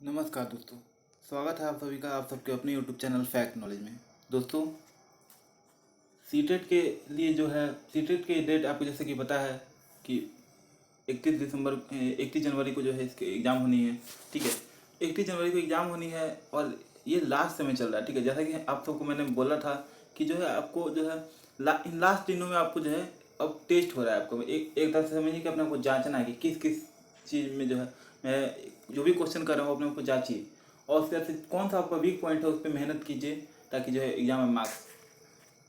नमस्कार दोस्तों। स्वागत है आप सभी का आप सबके अपने यूट्यूब चैनल फैक्ट नॉलेज में। दोस्तों, सीटेट के लिए जो है सीटेट के डेट आपको जैसे कि पता है कि 31 जनवरी को जो है इसके एग्ज़ाम होनी है। ठीक है, 31 जनवरी को एग्ज़ाम होनी है और ये लास्ट समय चल रहा है। ठीक है, जैसा कि आप सबको मैंने बोला था कि जो है आपको जो है इन लास्ट दिनों में आपको जो है अब टेस्ट हो रहा है। आपको एक तरह से समझिए कि अपने को जांचना है कि किस किस चीज़ में जो है मैं जो भी क्वेश्चन कर रहा हूँ अपने को जांचिए और उसके बाद से कौन सा आपका वीक पॉइंट है उस पर मेहनत कीजिए ताकि जो है एग्जाम में मार्क्स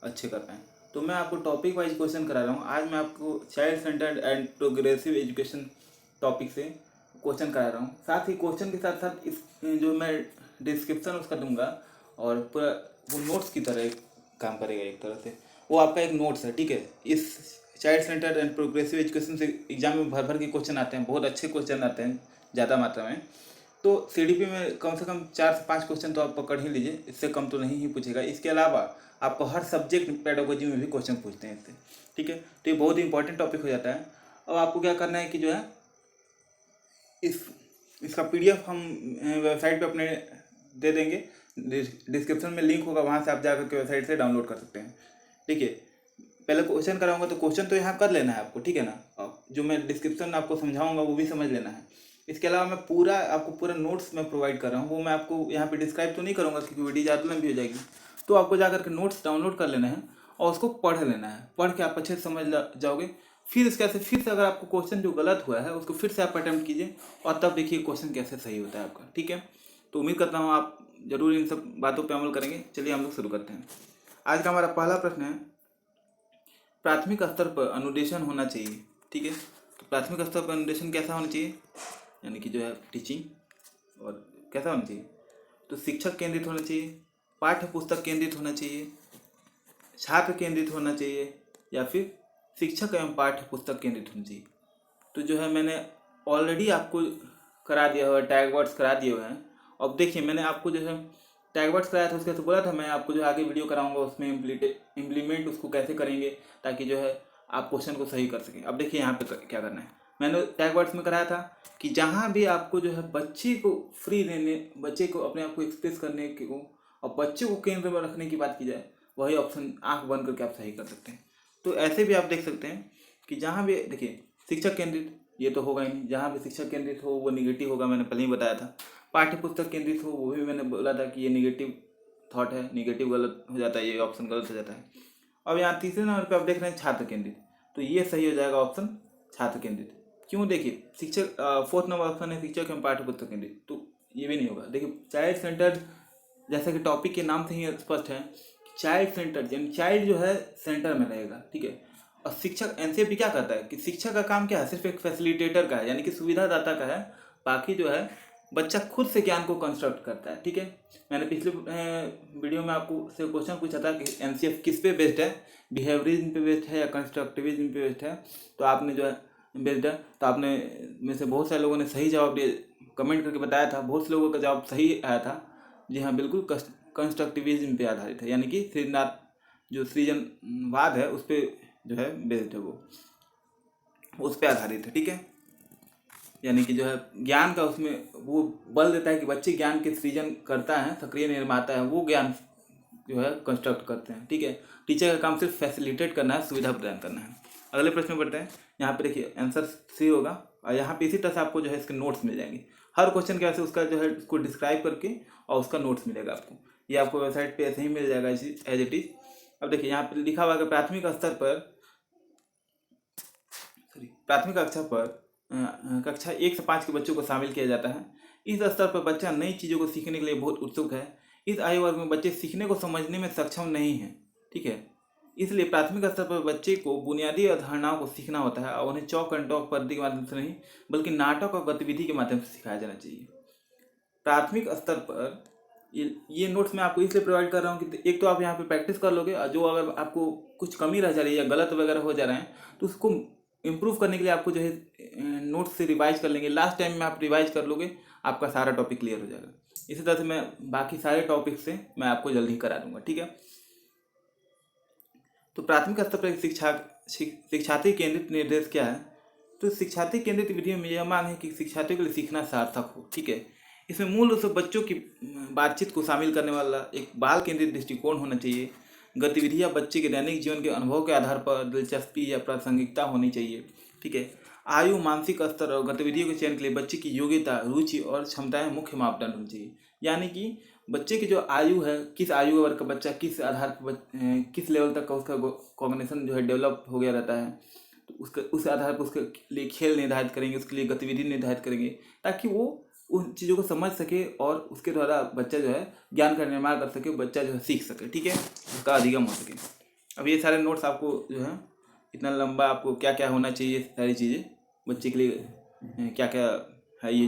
अच्छे कर पाएँ। तो मैं आपको टॉपिक वाइज क्वेश्चन करा रहा हूँ। आज मैं आपको child centred and progressive education topic से क्वेश्चन करा रहा हूँ। साथ ही क्वेश्चन के साथ साथ इस जो मैं डिस्क्रिप्शन उसका दूंगा और पूरा वो नोट्स की तरह काम करेगा। एक तरह से वो आपका एक नोट्स है। ठीक है, इस child centred and progressive education से एग्जाम में भर भर के क्वेश्चन आते हैं, बहुत अच्छे क्वेश्चन आते हैं ज़्यादा मात्रा में। तो सीडीपी में कम से कम 4 से 5 क्वेश्चन तो आप पकड़ ही लीजिए, इससे कम तो नहीं ही पूछेगा। इसके अलावा आपको हर सब्जेक्ट पेडागोजी में भी क्वेश्चन पूछते हैं इससे। ठीक है, तो ये बहुत ही इंपॉर्टेंट टॉपिक हो जाता है। अब आपको क्या करना है कि जो है इसका पीडीएफ हम वेबसाइट पे अपने दे देंगे। डिस्क्रिप्शन में लिंक होगा, वहाँ से आप जाकर के वेबसाइट से डाउनलोड कर सकते हैं। ठीक है, पहले क्वेश्चन कराऊंगा तो क्वेश्चन तो यहाँ कर लेना है आपको। ठीक है ना, जो मैं डिस्क्रिप्शन आपको समझाऊंगा वो भी समझ लेना है। इसके अलावा मैं आपको पूरा नोट्स मैं प्रोवाइड कर रहा हूँ, वो मैं आपको यहाँ पे डिस्क्राइब तो नहीं करूँगा क्योंकि वीडियो ज़्यादा लंबी हो जाएगी। तो आपको जाकर के नोट्स डाउनलोड कर लेना है और उसको पढ़ लेना है। पढ़ के आप अच्छे से समझ जाओगे। फिर इसके फिर से अगर आपको क्वेश्चन जो गलत हुआ है उसको फिर से आप अटैम्प्ट कीजिए और तब देखिए क्वेश्चन कैसे सही होता है आपका। ठीक है, तो उम्मीद करता हूँ आप जरूर इन सब बातों पर अमल करेंगे। चलिए हम लोग शुरू करते हैं। आज का हमारा पहला प्रश्न है, प्राथमिक स्तर पर अनुदेशन होना चाहिए। ठीक है, तो प्राथमिक स्तर पर अनुदेशन कैसा होना चाहिए, यानी कि जो है टीचिंग, और कैसा होना चाहिए तो शिक्षक केंद्रित होना चाहिए, पाठ्य पुस्तक केंद्रित होना चाहिए, छात्र केंद्रित होना चाहिए, या फिर शिक्षक एवं पाठ्य पुस्तक केंद्रित होना चाहिए। तो जो है मैंने ऑलरेडी आपको करा दिया हुआ है, टैग वर्ड्स करा दिए हुए हैं। अब देखिए मैंने आपको जो है टैग वर्ड्स कराया था, उसके बाद बोला था मैं आपको जो आगे वीडियो कराऊंगा उसमें इम्प्लीमेंट उसको कैसे करेंगे ताकि जो है आप क्वेश्चन को सही कर सकें। अब देखिए यहाँ पे क्या करना है। मैंने टैग वर्ड्स में कराया था कि जहाँ भी आपको जो है बच्चे को फ्री देने, बच्चे को अपने आप को एक्सप्रेस करने को और बच्चे को केंद्र में रखने की बात की जाए, वही ऑप्शन आंख बंद करके आप सही कर सकते हैं। तो ऐसे भी आप देख सकते हैं कि जहाँ भी देखिए शिक्षक केंद्रित, ये तो होगा ही नहीं। जहाँ भी शिक्षक केंद्रित हो वो निगेटिव होगा, मैंने पहले ही बताया था। पाठ्य पुस्तक केंद्रित हो वो भी मैंने बोला था कि ये निगेटिव थॉट है, निगेटिव गलत हो जाता है, ये ऑप्शन गलत हो जाता है। अब यहाँ तीसरे नंबर पे आप देख रहे हैं छात्र केंद्रित, तो ये सही हो जाएगा ऑप्शन छात्र केंद्रित। क्यों, देखिए शिक्षक फोर्थ नंबर ऑप्शन है शिक्षक एवं पाठ्य पुस्तक केंद्रित, तो ये भी नहीं होगा। देखिए चाइल्ड सेंटर्ड, जैसा कि टॉपिक के नाम से ही स्पष्ट है, चाइल्ड सेंटर्ड यानी चाइल्ड जो है सेंटर में रहेगा। ठीक है, और शिक्षक एनसीईआरटी क्या करता है कि शिक्षक का काम क्या है, सिर्फ एक फैसिलिटेटर का है, यानी कि सुविधादाता का है। बाकी जो है बच्चा खुद से ज्ञान को कंस्ट्रक्ट करता है। ठीक है, मैंने पिछले वीडियो में आपको से क्वेश्चन पूछा था कि एनसीएफ किस पे बेस्ड है, बिहेवियरिज्म पे बेस्ड है या कंस्ट्रक्टिविज्म पे बेस्ड है। तो आपने जो है बेस्ड है, तो आपने में से बहुत सारे लोगों ने सही जवाब दिए, कमेंट करके बताया था। बहुत से लोगों का जवाब सही आया था। जी हाँ, बिल्कुल कंस्ट्रक्टिविज्म पे आधारित है, यानी कि सृजनात्मक जो सृजनवाद है उस पर जो है बेस्ड है, वो उस पर आधारित है। ठीक है, यानी कि जो है ज्ञान का उसमें वो बल देता है कि बच्चे ज्ञान के सृजन करता है, सक्रिय निर्माता है, वो ज्ञान जो है कंस्ट्रक्ट करते हैं। ठीक है, टीचर का काम सिर्फ फैसिलिटेट करना है, सुविधा प्रदान करना है। अगले प्रश्न में बढ़ते हैं। यहाँ पे देखिए आंसर सी होगा और यहाँ पे इसी तरह से आपको जो है इसके नोट्स मिल जाएंगे। हर क्वेश्चन के वैसे उसका जो है उसको डिस्क्राइब करके और उसका नोट्स मिलेगा आपको। ये आपको वेबसाइट पे ऐसे ही मिल जाएगा एज इट इज। अब देखिए यहाँ पे लिखा हुआ है कि प्राथमिक कक्षा पर कक्षा 1 से 5 के बच्चों को शामिल किया जाता है। इस स्तर पर बच्चा नई चीज़ों को सीखने के लिए बहुत उत्सुक है। इस आयु वर्ग में बच्चे सीखने को समझने में सक्षम नहीं हैं। ठीक है, इसलिए प्राथमिक स्तर पर बच्चे को बुनियादी अवधारणाओं को सीखना होता है और उन्हें चौक एंड टॉक पद्धति के माध्यम से नहीं बल्कि नाटक और गतिविधि के माध्यम से सिखाया जाना चाहिए। प्राथमिक स्तर पर ये नोट्स मैं आपको इसलिए प्रोवाइड कर रहा हूँ कि एक तो आप यहाँ पे प्रैक्टिस कर लोगे और जो अगर आपको कुछ कमी रह जा रही है या गलत वगैरह हो जा रहे हैं तो उसको इम्प्रूव करने के लिए आपको जो है नोट्स से रिवाइज कर लेंगे। लास्ट टाइम में आप रिवाइज कर लोगे, आपका सारा टॉपिक क्लियर हो जाएगा। इसी तरह से मैं बाकी सारे टॉपिक से मैं आपको जल्दी ही करा दूंगा। ठीक है, तो प्राथमिक स्तर पर शिक्षार्थी केंद्रित निर्देश क्या है। तो शिक्षार्थी केंद्रित विधि में यह मांग है कि शिक्षार्थियों के लिए सीखना सार्थक हो। ठीक है, इसमें मूल रूप से बच्चों की बातचीत को शामिल करने वाला एक बाल केंद्रित दृष्टिकोण होना चाहिए। गतिविधियाँ बच्चे के दैनिक जीवन के अनुभव के आधार पर दिलचस्पी या प्रासंगिकता होनी चाहिए। ठीक है। आयु, मानसिक स्तर और गतिविधियों के चयन के लिए बच्चे की योग्यता, रुचि और क्षमताएं मुख्य मापदंड होनी चाहिए। यानी कि बच्चे की जो आयु है, किस आयु वर्ग का बच्चा किस आधार पर किस लेवल तक का उसका कॉग्निशन जो है डेवलप हो गया रहता है, तो उसके उस आधार पर उसके लिए खेल निर्धारित करेंगे, उसके लिए गतिविधि निर्धारित करेंगे, ताकि वो उन चीज़ों को समझ सके और उसके द्वारा बच्चा जो है ज्ञान का निर्माण कर सके, बच्चा जो है सीख सके। ठीक है, उसका अधिगम हो सके। अब ये सारे नोट्स आपको जो है इतना लंबा, आपको क्या क्या होना चाहिए, सारी चीज़ें बच्चे के लिए क्या क्या है, ये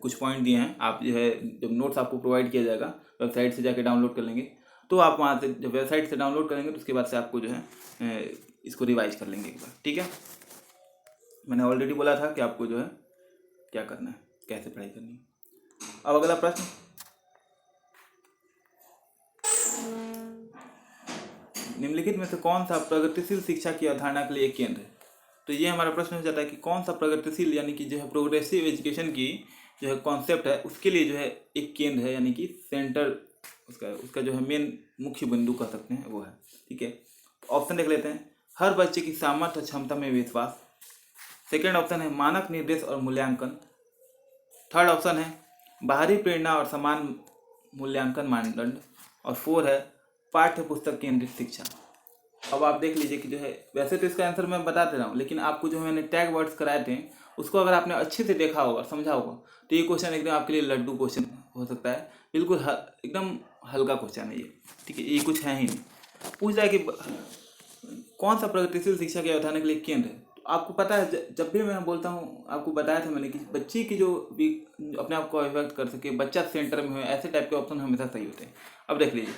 कुछ पॉइंट दिए हैं। आप जो है जब नोट्स आपको प्रोवाइड किया जाएगा, वेबसाइट से जाके डाउनलोड कर लेंगे, तो आप वहाँ से जब वेबसाइट से डाउनलोड करेंगे तो उसके बाद से आपको जो है इसको रिवाइज कर लेंगे एक बार। ठीक है, मैंने ऑलरेडी बोला था कि आपको जो है क्या करना है, कैसे पढ़ाई करनी है। अब अगला प्रश्न, निम्नलिखित में से कौन सा प्रगतिशील शिक्षा की अवधारणा के लिए एक केंद्र है। तो ये हमारा प्रश्न हो जाता है कि कौन सा प्रगतिशील यानी कि जो है प्रोग्रेसिव एजुकेशन की जो है कॉन्सेप्ट है, उसके लिए जो है एक केंद्र है, यानी कि सेंटर, उसका जो है मेन मुख्य बिंदु कह सकते हैं वो है। ठीक है, तो ऑप्शन देख लेते हैं। हर बच्चे की सामर्थ्य और क्षमता में विश्वास। सेकेंड ऑप्शन है मानक निर्देश और मूल्यांकन। थर्ड ऑप्शन है बाहरी प्रेरणा और समान मूल्यांकन मानदंड। और 4 है पाठ्य पुस्तक केंद्रित शिक्षा। अब आप देख लीजिए कि जो है, वैसे तो इसका आंसर मैं बता दे रहा हूँ, लेकिन आपको जो मैंने टैग वर्ड्स कराए थे उसको अगर आपने अच्छे से देखा होगा, समझा होगा, तो ये क्वेश्चन एकदम आपके लिए लड्डू क्वेश्चन हो सकता है। बिल्कुल एकदम हल्का क्वेश्चन है ये। ठीक है, ये कुछ है ही नहीं। पूछ रहा है कि कौन सा प्रगतिशील शिक्षा की अवधारणा के लिए केंद्र है। तो आपको पता है, जब भी मैं बोलता हूँ, आपको बताया था मैंने कि बच्चे की जो भी अपने आप को अभिव्यक्त कर सके, बच्चा सेंटर में हो, ऐसे टाइप के ऑप्शन हमेशा सही होते हैं। अब देख लीजिए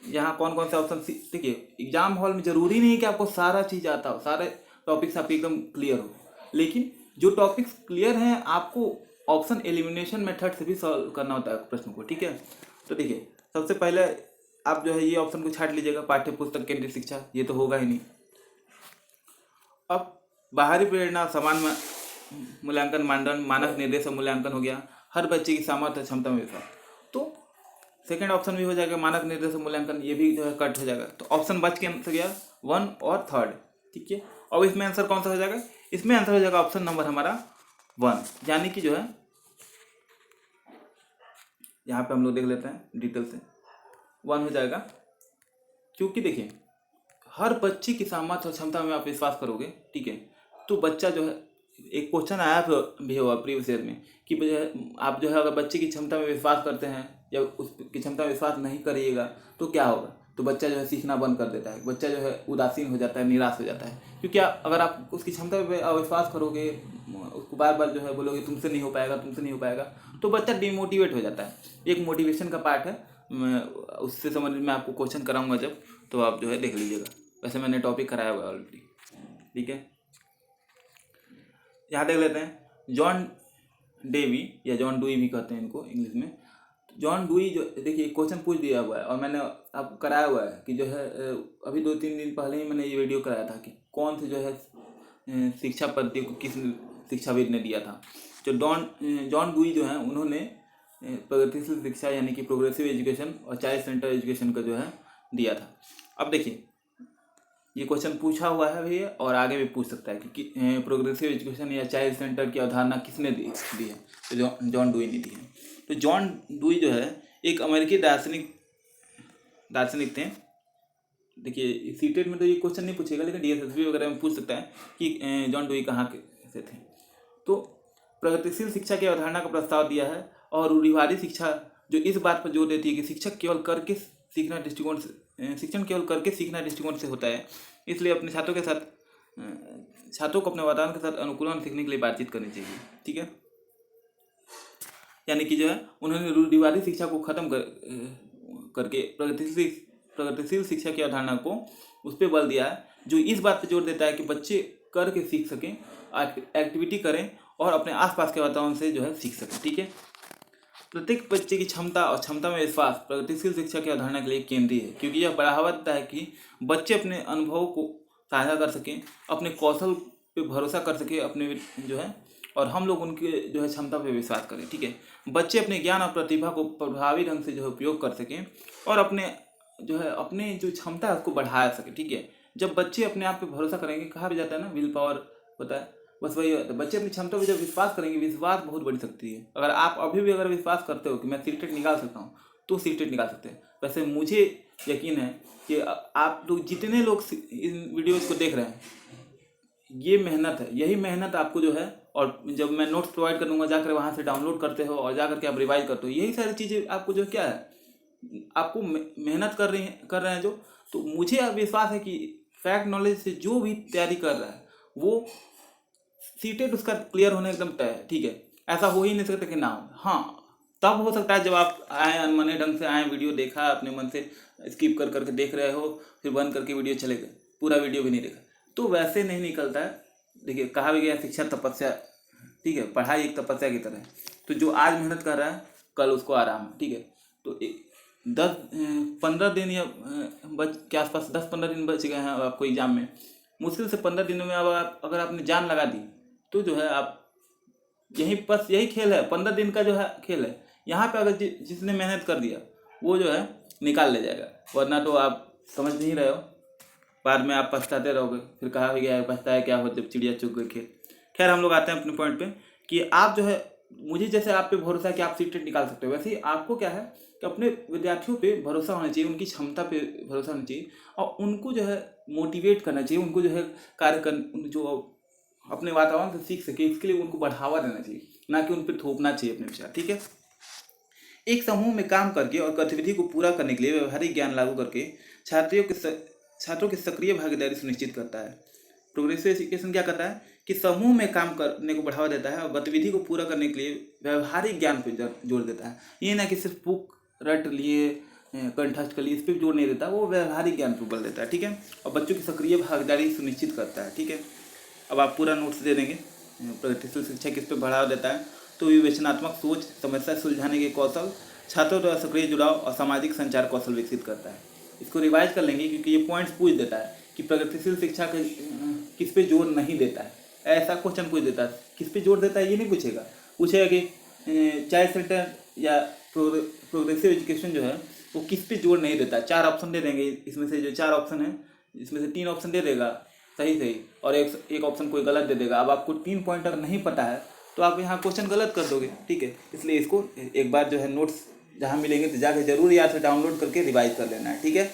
यहाँ कौन कौन से ऑप्शन। देखिए, एग्जाम हॉल में जरूरी नहीं कि आपको सारा चीज़ आता हो, सारे टॉपिक्स आपके एकदम क्लियर हो, लेकिन जो टॉपिक्स क्लियर हैं आपको ऑप्शन एलिमिनेशन मेथड से भी सॉल्व करना होता है प्रश्न को। ठीक है, तो देखिए सबसे पहले आप जो है ये ऑप्शन को छाट लीजिएगा, पाठ्य पुस्तक केंद्रित शिक्षा, ये तो होगा ही नहीं। अब बाहरी प्रेरणा, समान मूल्यांकन मानदंड, मानक निर्देश और मूल्यांकन हो गया। हर बच्चे की सामर्थ्य क्षमता में विश्वास, तो सेकेंड ऑप्शन भी हो जाएगा, मानक निर्देश और मूल्यांकन, ये भी जो है कट हो जाएगा। तो ऑप्शन बच के आंसर गया 1 और 3। ठीक है, अब इसमें आंसर कौन सा हो जाएगा, इसमें आंसर हो जाएगा ऑप्शन नंबर हमारा 1, यानी कि जो है यहाँ पे हम लोग देख लेते हैं डिटेल से, 1 हो जाएगा। क्योंकि देखिए हर बच्चे की सामर्थ्य और क्षमता में आप विश्वास करोगे, ठीक है, तो बच्चा जो है, एक क्वेश्चन आया भी हुआ प्रीवियस ईयर में कि आप जो है अगर बच्चे की क्षमता में विश्वास करते हैं या उसकी क्षमता में विश्वास नहीं करिएगा तो क्या होगा, तो बच्चा जो है सीखना बंद कर देता है, बच्चा जो है उदासीन हो जाता है, निराश हो जाता है। क्योंकि अगर आप उसकी क्षमता पर अविश्वास करोगे, उसको बार बार जो है बोलोगे तुमसे नहीं हो पाएगा, तुमसे नहीं हो पाएगा, तो बच्चा डिमोटिवेट हो जाता है। एक मोटिवेशन का पार्ट है, मैं उससे समझ में आपको क्वेश्चन कराऊंगा जब, तो आप जो है देख लीजिएगा। वैसे मैंने टॉपिक कराया हुआ है ऑलरेडी। ठीक है, यहाँ देख लेते हैं जॉन डेवी या जॉन डुई भी कहते हैं इनको इंग्लिश में। जॉन डुई जो, देखिए क्वेश्चन पूछ दिया हुआ है और मैंने आपको कराया हुआ है कि जो है अभी 2-3 दिन पहले ही मैंने ये वीडियो कराया था कि कौन से जो है शिक्षा पद्धति को किस शिक्षाविद ने दिया था। जो जॉन डुई जो है उन्होंने प्रगतिशील शिक्षा यानी कि प्रोग्रेसिव एजुकेशन और चाइल्ड सेंटर एजुकेशन का जो है दिया था। अब देखिए ये क्वेश्चन पूछा हुआ है भैया, और आगे भी पूछ सकता है कि प्रोग्रेसिव एजुकेशन या चाइल्ड सेंटर की अवधारणा किसने दी है, तो जॉन डुई ने दी है। तो जॉन डुई जो है एक अमेरिकी दार्शनिक थे। देखिए सीटेट में तो ये क्वेश्चन नहीं पूछेगा, लेकिन DSSB वगैरह में पूछ सकता है कि जॉन डुई कहाँ के से थे। तो प्रगतिशील शिक्षा की अवधारणा का प्रस्ताव दिया है, और रूढ़िवादी शिक्षा जो इस बात पर जोर देती है कि शिक्षण केवल करके सीखना दृष्टिकोण से होता है, इसलिए अपने छात्रों को अपने वातावरण के साथ अनुकूलन सीखने के लिए बातचीत करनी चाहिए। ठीक है, यानी कि जो है उन्होंने रूढ़िवादी शिक्षा को खत्म करके प्रगतिशील शिक्षा की अवधारणा को उस पर बल दिया है, जो इस बात पर जोर देता है कि बच्चे करके सीख सकें, एक्टिविटी करें और अपने आसपास के वातावरण से जो है सीख सकें। ठीक है, प्रत्येक बच्चे की क्षमता और क्षमता में विश्वास प्रगतिशील शिक्षा की अवधारणा के लिए केंद्रीय है, क्योंकि यह बढ़ावा देता है कि बच्चे अपने अनुभव को साझा कर सकें, अपने कौशल पे भरोसा कर सकें, अपने जो है और हम लोग उनके जो है क्षमता पे विश्वास करें। ठीक है, बच्चे अपने ज्ञान और प्रतिभा को प्रभावी ढंग से जो है उपयोग कर सकें और अपने जो है अपने जो क्षमता है उसको बढ़ा सके। ठीक है, जब बच्चे अपने आप पे भरोसा करेंगे, कहा भी जाता है ना विल पावर होता है, बस वही होता है। बच्चे अपनी क्षमता पे जब विश्वास करेंगे, विश्वास बहुत बड़ी शक्ति है। अगर आप अभी भी अगर विश्वास करते हो कि मैं सीटेट निकाल सकता हूँ तो सीटेट निकाल सकते हैं। वैसे मुझे यकीन है कि आप लोग जितने लोग इन वीडियोज़ को देख रहे हैं, ये मेहनत है, यही मेहनत आपको जो है, और जब मैं नोट्स प्रोवाइड कर दूंगा जाकर वहाँ से डाउनलोड करते हो और जाकर के आप रिवाइज करते हो, यही सारी चीज़ें आपको जो क्या है, आपको मेहनत कर रहे हैं जो, तो मुझे अब विश्वास है कि फैक्ट नॉलेज से जो भी तैयारी कर रहा है वो सीटेट उसका क्लियर होने एकदम तय है। ठीक है, ऐसा हो ही नहीं सकता कि ना हो। हाँ, तब हो सकता है जब आप आए अनमने ढंग से आए, वीडियो देखा अपने मन से, स्किप कर करके देख रहे हो, फिर बंद करके वीडियो चले गए, पूरा वीडियो भी नहीं देखा, तो वैसे नहीं निकलता है। देखिए, कहा भी गया शिक्षा तपस्या, ठीक है, पढ़ाई एक तपस्या की तरह है। तो जो आज मेहनत कर रहा है कल उसको आराम है। ठीक है, तो 15 दिन या बच के आसपास 10-15 दिन बच गए हैं आपको एग्जाम में। मुश्किल से 15 दिनों में अब आप अगर आपने जान लगा दी तो जो है आप यही बस यही खेल है, 15 दिन का जो है खेल है। यहाँ पे अगर जिसने मेहनत कर दिया वो जो है निकाल ले जाएगा, वरना तो आप समझ नहीं रहे हो, बाद में आप पछताते रहोगे। फिर कहा भी गया है पछताया क्या हो जब चिड़िया चुग गई खेत। खैर, हम लोग आते हैं अपने पॉइंट पे कि आप जो है, मुझे जैसे आप पे भरोसा है कि आप सीटेट निकाल सकते हो, वैसे ही आपको क्या है कि अपने विद्यार्थियों पे भरोसा होना चाहिए, उनकी क्षमता पे भरोसा होना चाहिए और उनको जो है मोटिवेट करना चाहिए, उनको जो है कार्य कर, जो अपने वातावरण से सीख सके इसके लिए उनको बढ़ावा देना चाहिए, ना कि उन पर थोपना चाहिए अपने विचार। ठीक है, एक समूह में काम करके और गतिविधि को पूरा करने के लिए व्यवहारिक ज्ञान लागू करके छात्रों की सक्रिय भागीदारी सुनिश्चित करता है। प्रोग्रेसिव एजुकेशन क्या करता है कि समूह में काम करने को बढ़ावा देता है और गतिविधि को पूरा करने के लिए व्यवहारिक ज्ञान पर जोर देता है। ये ना कि सिर्फ बुक रट लिए, कंठस्थ कर लिए, इस पर जोर नहीं देता, वो व्यवहारिक ज्ञान पर बल देता है। ठीक है, और बच्चों की सक्रिय भागीदारी सुनिश्चित करता है। ठीक है, अब आप पूरा नोट्स दे देंगे। प्रगतिशील शिक्षा किस पे बढ़ावा देता है, तो विवेचनात्मक सोच, समस्या सुलझाने के कौशल, छात्रों द्वारा सक्रिय जुड़ाव और सामाजिक संचार कौशल विकसित करता है। इसको रिवाइज कर लेंगे क्योंकि ये पॉइंट्स पूछ देता है कि प्रगतिशील शिक्षा के किस पे जोर नहीं देता है, ऐसा क्वेश्चन पूछ देता है। किस पे जोर देता है ये नहीं पूछेगा, पूछेगा कि चाइल्ड सेंटर या प्रोग्रेसिव एजुकेशन जो है वो किस पे जोर नहीं देता। 4 ऑप्शन दे देंगे, इसमें से जो 4 ऑप्शन है इसमें से 3 ऑप्शन दे देगा सही और एक ऑप्शन कोई गलत दे देगा। अब आपको 3 पॉइंट अगर नहीं पता है तो आप यहाँ क्वेश्चन गलत कर दोगे। ठीक है, इसलिए इसको एक बार जो है नोट्स जहाँ मिलेंगे तो जाकर जरूर याद से डाउनलोड करके रिवाइज कर लेना है। ठीक है,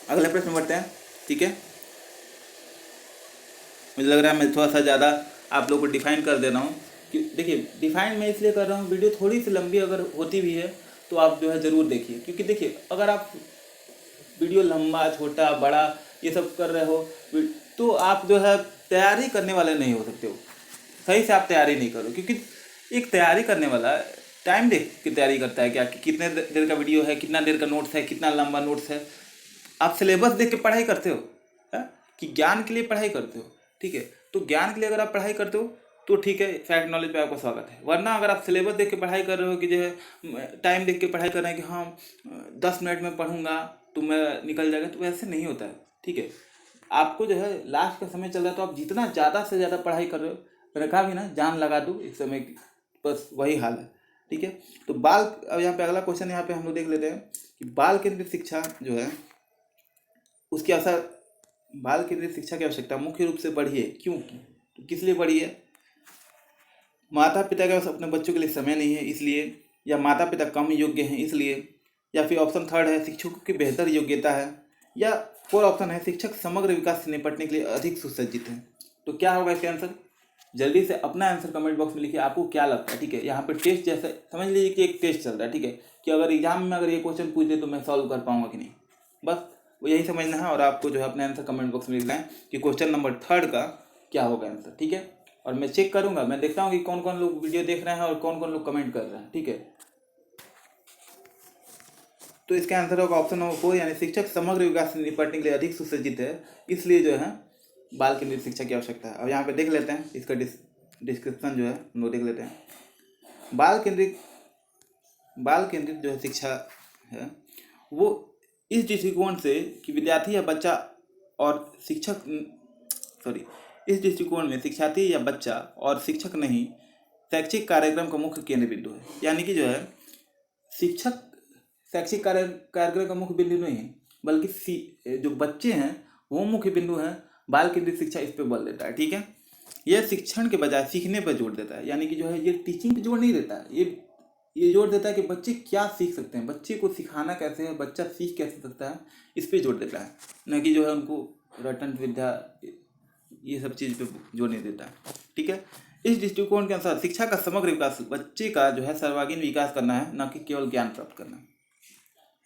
अगले प्रश्न में बढ़ते हैं। ठीक है, मुझे लग रहा है मैं थोड़ा सा ज़्यादा आप लोगों को डिफाइन कर दे रहा हूँ कि देखिए, डिफाइन मैं इसलिए कर रहा हूँ, वीडियो थोड़ी सी लंबी अगर होती भी है तो आप जो है ज़रूर देखिए, क्योंकि देखिए अगर आप वीडियो लंबा छोटा बड़ा ये सब कर रहे हो तो आप जो है तैयारी करने वाले नहीं हो सकते हो, सही से आप तैयारी नहीं करो। क्योंकि एक तैयारी करने वाला टाइम देख के तैयारी करता है, क्या कि कितने देर का वीडियो है, कितना देर का नोट्स है, कितना लंबा नोट्स है। आप सिलेबस देख के पढ़ाई करते हो कि ज्ञान के लिए पढ़ाई करते हो। ठीक है, तो ज्ञान के लिए अगर आप पढ़ाई करते हो तो ठीक है, फैक्ट नॉलेज पे आपका स्वागत है। वरना अगर आप सिलेबस देख के पढ़ाई कर रहे हो कि जो है टाइम देख के पढ़ाई कर रहे हैं कि हाँ 10 मिनट में पढ़ूंगा तो मैं निकल जाएगा, तो वैसे नहीं होता है। ठीक है, आपको जो है लास्ट का समय चल रहा है तो आप जितना ज़्यादा से ज़्यादा पढ़ाई कर रहे हो, मैंने कहा भी ना जान लगा दो इस समय की, बस वही हाल है। ठीक है, तो अब यहाँ पे अगला क्वेश्चन यहाँ पे हम लोग देख लेते हैं कि बाल केंद्रित शिक्षा जो है उसकी असर, बाल केंद्रित शिक्षा की आवश्यकता मुख्य रूप से बढ़ी है। क्यों, तो किस लिए बढ़ी है? माता पिता के पास अपने बच्चों के लिए समय नहीं है इसलिए, या माता पिता कम योग्य हैं इसलिए, या फिर ऑप्शन 3 है शिक्षकों की बेहतर योग्यता है, या 4 ऑप्शन है शिक्षक समग्र विकास से निपटने के लिए अधिक सुसज्जित हैं। तो क्या होगा इसका आंसर? जल्दी से अपना आंसर कमेंट बॉक्स में लिखिए, आपको क्या लगता है। ठीक है, यहाँ पे टेस्ट जैसे समझ लीजिए कि एक टेस्ट चल रहा है। ठीक है, कि अगर एग्जाम में अगर ये क्वेश्चन पूछ दे तो मैं सॉल्व कर पाऊंगा कि नहीं, बस वो यही समझना है। और आपको जो है अपने आंसर कमेंट बॉक्स में लिखना है कि क्वेश्चन नंबर 3 का क्या होगा आंसर। ठीक है, और मैं चेक करूंगा, मैं देखता हूँ कि कौन कौन लोग वीडियो देख रहे हैं और कौन कौन लोग कमेंट कर रहे हैं। ठीक है, तो इसका आंसर होगा ऑप्शन नंबर 4, यानी शिक्षक समग्र विकास से निपटने के लिए अधिक सुसज्जित है इसलिए जो है बाल केंद्रित शिक्षा की आवश्यकता है। अब यहाँ पे देख लेते हैं इसका डिस्क्रिप्शन जो है हम लोग देख लेते हैं। बाल केंद्रित जो है शिक्षा है वो इस दृष्टिकोण से कि विद्यार्थी या बच्चा और शिक्षक इस दृष्टिकोण में शिक्षार्थी या बच्चा और शिक्षक नहीं शैक्षिक कार्यक्रम का मुख्य केंद्र बिंदु है। यानी कि जो है शिक्षक शैक्षिक कार्यक्रम का मुख्य बिंदु नहीं है, बल्कि जो बच्चे हैं वो मुख्य बिंदु हैं। बाल केंद्रित शिक्षा इस पर बल देता है। ठीक है, यह शिक्षण के बजाय सीखने पर जोर देता है। यानी कि जो है ये टीचिंग पे जोर नहीं देता है, ये जोर देता है कि बच्चे क्या सीख सकते हैं, बच्चे को सिखाना कैसे है, बच्चा सीख कैसे सकता है, इस पर जोर देता है। न कि जो है उनको रटन विद्या ये सब चीज़ पे जोर नहीं देता है। ठीक है, इस दृष्टिकोण के अनुसार शिक्षा का समग्र विकास बच्चे का जो है सर्वांगीण विकास करना है, न कि केवल ज्ञान प्राप्त करना है।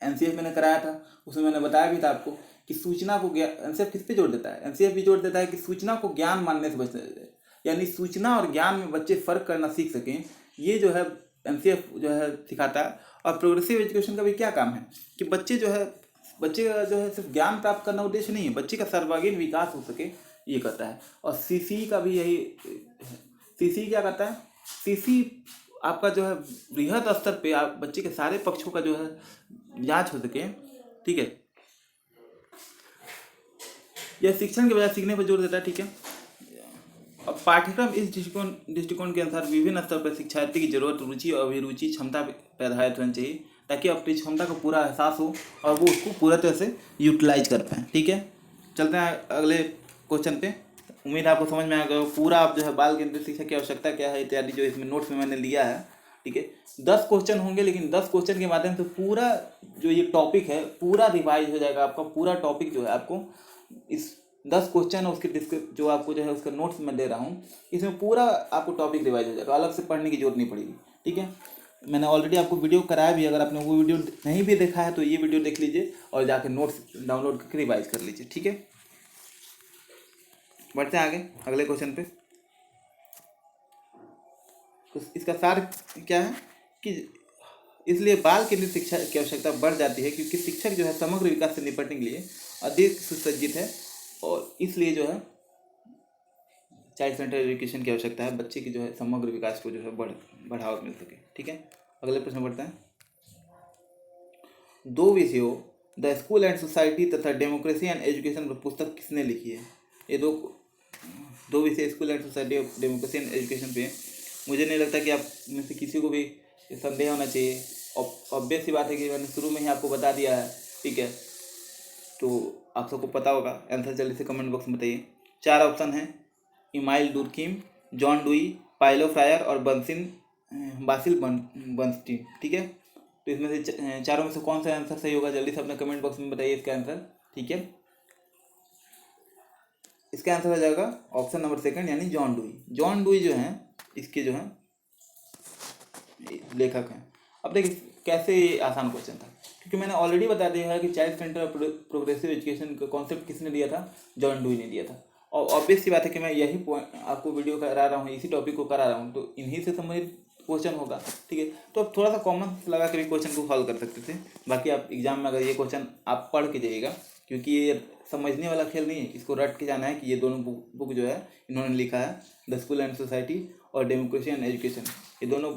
एनसीएफ मैंने कराया था, उसमें मैंने बताया भी था आपको कि सूचना को एनसीएफ किस पे जोर देता है, एनसीएफ भी जोर देता है कि सूचना को ज्ञान मानने से बचना है। यानी सूचना और ज्ञान में बच्चे फर्क करना सीख सकें, ये जो है एनसीएफ जो है सिखाता है। और प्रोग्रेसिव एजुकेशन का भी क्या काम है कि बच्चे का जो है सिर्फ ज्ञान प्राप्त करना उद्देश्य नहीं है, बच्चे का सर्वांगीण विकास हो सके, ये करता है। और सीसी का भी यही, सीसी क्या करता है, सीसी आपका जो है बृहद स्तर पे आप बच्चे के सारे पक्षों का जो है जांच हो सके। ठीक है, यह शिक्षण के बजाय सीखने पर जोर देता है। ठीक है, अब पाठ्यक्रम इस दृष्टिकोण के अनुसार विभिन्न स्तर पर शिक्षार्थी की जरूरत, रुचि और अभिरुचि क्षमता पर आधारित होनी चाहिए, ताकि अपनी क्षमता का पूरा एहसास हो और वो उसको पूरा तरह से यूटिलाइज कर पाएँ। ठीक है, चलते हैं अगले क्वेश्चन पे। उम्मीद है आपको समझ में आ गया पूरा आप जो है बाल केंद्रित शिक्षा की आवश्यकता क्या है इत्यादि जो इसमें नोट्स में मैंने लिया है। ठीक है, 10 क्वेश्चन होंगे, लेकिन 10 क्वेश्चन के माध्यम से पूरा जो ये टॉपिक है पूरा रिवाइज हो जाएगा। आपका पूरा टॉपिक जो है आपको इस 10 क्वेश्चन और उसके जो आपको जो है उसका नोट्स मैं दे रहा हूँ, इसमें पूरा आपको टॉपिक रिवाइज हो जाएगा, अलग से पढ़ने की जरूरत नहीं पड़ेगी। ठीक है, मैंने ऑलरेडी आपको वीडियो कराया भी, अगर आपने वो वीडियो नहीं भी देखा है तो ये वीडियो देख लीजिए और जाकर नोट्स डाउनलोड करके रिवाइज कर लीजिए। ठीक है, बढ़ते हैं आगे अगले क्वेश्चन पे। तो इसका सार क्या है कि इसलिए बाल केंद्रित शिक्षा की आवश्यकता बढ़ जाती है, क्योंकि शिक्षक जो है समग्र विकास से निपटने के लिए अधिक सुसज्जित है, और इसलिए जो है चाइल्ड सेंटर एजुकेशन की आवश्यकता है, बच्चे की जो है समग्र विकास को जो है बढ़ावा मिल सके। ठीक है, अगले प्रश्न बढ़ते हैं। 2 विषयों द स्कूल एंड सोसाइटी तथा डेमोक्रेसी एंड एजुकेशन पर पुस्तक किसने लिखी है? ये दो विषय school and society of democracy and education पे मुझे नहीं लगता कि आप में से किसी को भी संदेह होना चाहिए। ऑब्वियस सी बात है कि मैंने शुरू में ही आपको बता दिया है। ठीक है, तो आप सबको पता होगा। आंसर जल्दी से कमेंट बॉक्स में बताइए। 4 ऑप्शन हैं, email दुर्कीम, John dewy, pilo fryer और बासिल बर्नस्टीन। ठीक है, तो इसमें से चारों में से कौन सा आंसर सही होगा, जल्दी से अपने कमेंट बॉक्स में बताइए इसका आंसर। ठीक है, इसका आंसर हो जाएगा ऑप्शन नंबर 2 यानी जॉन डुई। जॉन डुई जो हैं इसके जो हैं लेखक हैं। अब देखिए कैसे ये आसान क्वेश्चन था, क्योंकि मैंने ऑलरेडी बता दिया है कि चाइल्ड सेंटर प्रोग्रेसिव एजुकेशन का कॉन्सेप्ट किसने दिया था, जॉन डुई ने दिया था। और ऑब्वियस सी बात है कि मैं यही आपको वीडियो करा रहा हूँ, इसी टॉपिक को करा रहा हूँ, तो इन्हीं से संबंधित क्वेश्चन होगा। ठीक है, तो आप थोड़ा सा कॉमन लगा के भी क्वेश्चन को सॉल्व कर सकते थे। बाकी आप एग्जाम में अगर ये क्वेश्चन आप पढ़ के जाइएगा, क्योंकि ये समझने वाला खेल नहीं है, इसको रट के जाना है कि ये दोनों बुक जो है इन्होंने लिखा है, द स्कूल एंड सोसाइटी और डेमोक्रेसी एंड एजुकेशन। ये दोनों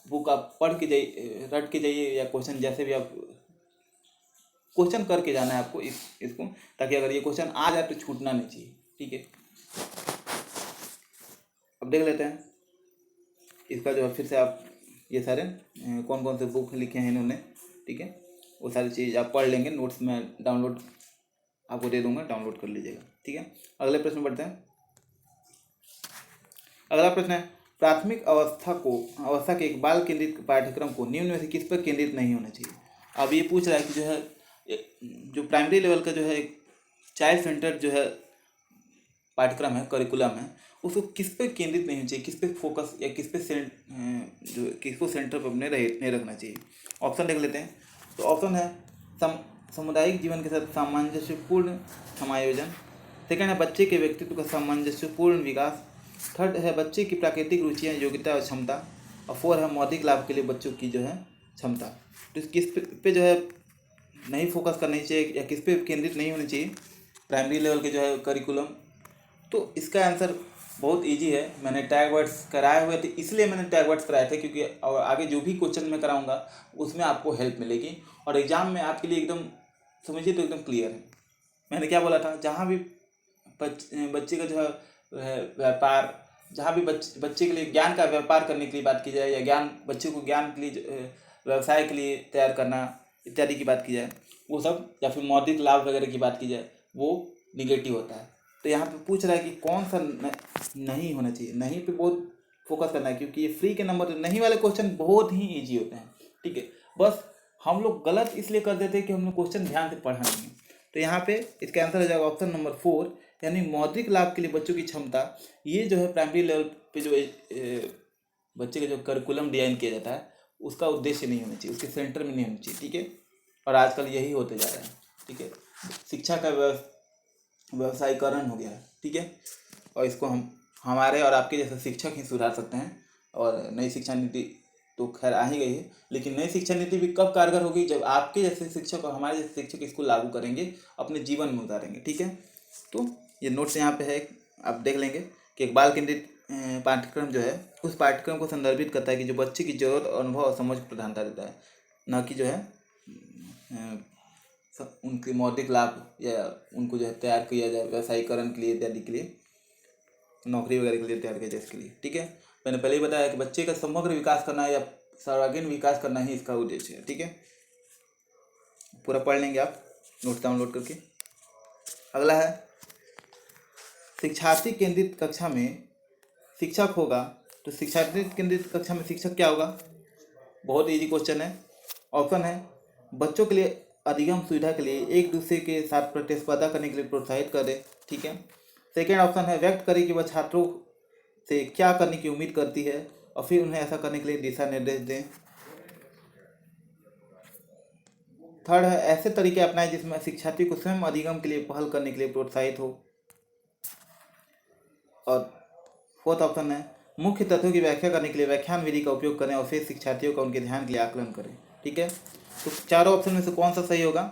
बुक आप पढ़ के जाइए, रट के जाइए, या क्वेश्चन जैसे भी आप क्वेश्चन करके जाना है आपको इसको, ताकि अगर ये क्वेश्चन आ जाए तो छूटना नहीं चाहिए। ठीक है, अब देख लेते हैं इसका जो है फिर से आप ये सारे कौन कौन से बुक लिखे हैं इन्होंने। ठीक है, वो सारी चीज़ आप पढ़ लेंगे, नोट्स में डाउनलोड आपको दे दूंगा, डाउनलोड कर लीजिएगा। ठीक है, अगले प्रश्न बढ़ते हैं। अगला प्रश्न है, प्राथमिक अवस्था के एक बाल केंद्रित पाठ्यक्रम को निम्न में से किस पर केंद्रित नहीं होना चाहिए? अब ये पूछ रहा है कि जो है जो प्राइमरी लेवल का जो है चाइल्ड सेंटर जो है पाठ्यक्रम है, करिकुलम है, उसको किस पे केंद्रित नहीं होना चाहिए, किस पे फोकस या किसको सेंटर पर अपने नहीं रखना चाहिए। ऑप्शन देख लेते हैं। तो ऑप्शन है सामुदायिक जीवन के साथ सामंजस्यपूर्ण समायोजन, सेकेंड है बच्चे के व्यक्तित्व का सामंजस्यपूर्ण विकास, थर्ड है बच्चे की प्राकृतिक रुचियाँ, योग्यता और क्षमता, और 4 है मौलिक लाभ के लिए बच्चों की जो है क्षमता। तो किस पे जो है नहीं फोकस करनी चाहिए या किस पे केंद्रित नहीं होनी चाहिए प्राइमरी लेवल के जो है करिकुलम? तो इसका आंसर बहुत इजी है। मैंने टैग वर्ड्स कराए हुए थे, इसलिए मैंने टैग वर्ड्स कराए थे, क्योंकि आगे जो भी क्वेश्चन मैं कराऊंगा उसमें आपको हेल्प मिलेगी और एग्जाम में आपके लिए एकदम समझिए तो एकदम क्लियर है। मैंने क्या बोला था, जहाँ भी बच्चे का जो है व्यापार, जहाँ भी बच्चे के लिए ज्ञान का व्यापार करने के लिए बात की जाए, या ज्ञान बच्चे को ज्ञान के लिए व्यवसाय के लिए तैयार करना इत्यादि की बात की जाए वो सब, या फिर मौद्रिक लाभ वगैरह की बात की जाए वो निगेटिव होता है। तो यहाँ पे पूछ रहा है कि कौन सा नहीं होना चाहिए। नहीं पे बहुत फोकस करना है, क्योंकि ये फ्री के नंबर नहीं वाले क्वेश्चन बहुत ही ईजी होते हैं। ठीक है, बस हम लोग गलत इसलिए कर देते हैं कि हमने क्वेश्चन ध्यान से पढ़ा नहीं है। तो यहाँ पे इसका आंसर हो जाएगा ऑप्शन नंबर 4, यानी मौद्रिक लाभ के लिए बच्चों की क्षमता। ये जो है प्राइमरी लेवल पे जो बच्चे का जो करिकुलम डिजाइन किया जाता है उसका उद्देश्य नहीं होना चाहिए, उसके सेंटर में नहीं होना चाहिए। ठीक है, और आजकल यही होते जा रहा है। ठीक है, शिक्षा का व्यवसायीकरण हो गया है। ठीक है, और इसको हमारे और आपके जैसे शिक्षक ही सुधार सकते हैं। और नई शिक्षा नीति तो खैर आ ही गई है, लेकिन नई शिक्षा नीति भी कब कारगर होगी, जब आपके जैसे शिक्षक और हमारे जैसे शिक्षक इसको लागू करेंगे, अपने जीवन में उतारेंगे। ठीक है, तो ये नोट्स यहाँ पे है, आप देख लेंगे कि एक बाल केंद्रित पाठ्यक्रम जो है उस पाठ्यक्रम को संदर्भित करता है कि जो बच्चे की जरूरत, अनुभव और समझ को प्रधानता देता है, न कि जो है उनके मौद्रिक लाभ या उनको जो है तैयार किया जाए व्यवसायीकरण के लिए इत्यादि के लिए, नौकरी वगैरह के लिए तैयार किया जाए इसके लिए। ठीक है, मैंने पहले ही बताया कि बच्चे का समग्र विकास करना या सर्वांगीण विकास करना ही इसका उद्देश्य है। ठीक है, पूरा पढ़ लेंगे आप नोट डाउनलोड करके। अगला है शिक्षार्थी केंद्रित कक्षा में शिक्षक होगा, तो शिक्षार्थी केंद्रित कक्षा में शिक्षक क्या होगा? बहुत इजी क्वेश्चन है। ऑप्शन है बच्चों के लिए अधिगम सुविधा के लिए एक दूसरे के साथ प्रतिस्पर्धा करने के लिए प्रोत्साहित करे। ठीक है, सेकेंड ऑप्शन है व्यक्त करे कि वह छात्रों से क्या करने की उम्मीद करती है और फिर उन्हें ऐसा करने के लिए दिशा निर्देश दें। थर्ड है ऐसे तरीके अपनाएं जिसमें शिक्षार्थी को स्वयं अधिगम के लिए पहल करने के लिए प्रोत्साहित हो। और फोर्थ ऑप्शन है मुख्य तथ्यों की व्याख्या करने के लिए व्याख्यान विधि का उपयोग करें और फिर शिक्षार्थियों का उनके ध्यान के लिए आकलन करें। ठीक है, तो चारों ऑप्शन में से कौन सा सही होगा?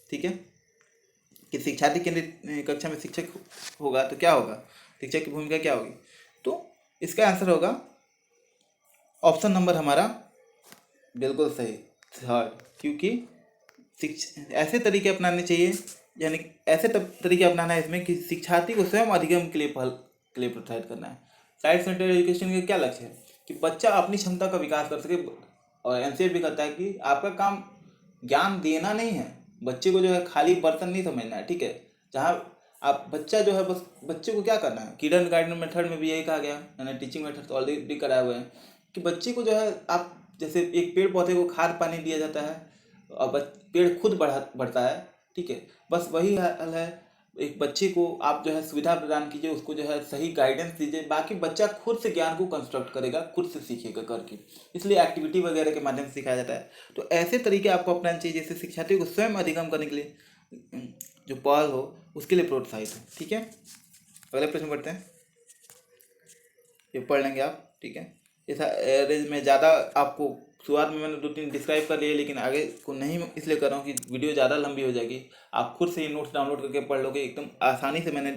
ठीक है, कि शिक्षार्थी केंद्रित कक्षा में शिक्षक होगा तो क्या होगा, शिक्षक की भूमिका क्या होगी? तो इसका आंसर होगा ऑप्शन नंबर हमारा बिल्कुल सही, थर्ड। क्योंकि ऐसे तरीके अपनाने चाहिए, यानी ऐसे तरीके अपनाना है इसमें कि शिक्षार्थी को स्वयं अधिगम के लिए पहल के लिए प्रोत्साहित करना है। साइड सेंटर एजुकेशन का क्या लक्ष्य है कि बच्चा अपनी क्षमता का विकास कर सके। और एनसीईआरटी भी कहता है कि आपका काम ज्ञान देना नहीं है, बच्चे को जो है खाली बर्तन नहीं समझना है। ठीक है, जहाँ आप बच्चा जो है बस बच्चे को क्या करना है, किंडरगार्टन मेथड में भी यही कहा गया, मैंने टीचिंग मेथड तो ऑलरेडी कराए हुए हैं कि बच्चे को जो है आप जैसे एक पेड़ पौधे को खाद पानी दिया जाता है और पेड़ खुद बढ़ता है। ठीक है, बस वही हाल है, एक बच्चे को आप जो है सुविधा प्रदान कीजिए, उसको जो है सही गाइडेंस दीजिए, बाकी बच्चा खुद से ज्ञान को कंस्ट्रक्ट करेगा, खुद से सीखेगा करके। इसलिए एक्टिविटी वगैरह के माध्यम से सिखाया जाता है। तो ऐसे तरीके आपको अपनाने चाहिए जैसे शिक्षार्थी को स्वयं अधिगम करने के लिए जो पहल हो उसके लिए प्रोत्साहित हो। ठीक है, अगले प्रश्न पढ़ते हैं, ये पढ़ लेंगे आप। ठीक है, ऐसा एवरेज में ज़्यादा आपको शुरुआत में मैंने 2-3 डिस्क्राइब कर लिए, लेकिन आगे को नहीं इसलिए कर रहा हूँ कि वीडियो ज़्यादा लंबी हो जाएगी। आप खुद से ये नोट्स डाउनलोड करके पढ़ लोगे, एकदम आसानी से मैंने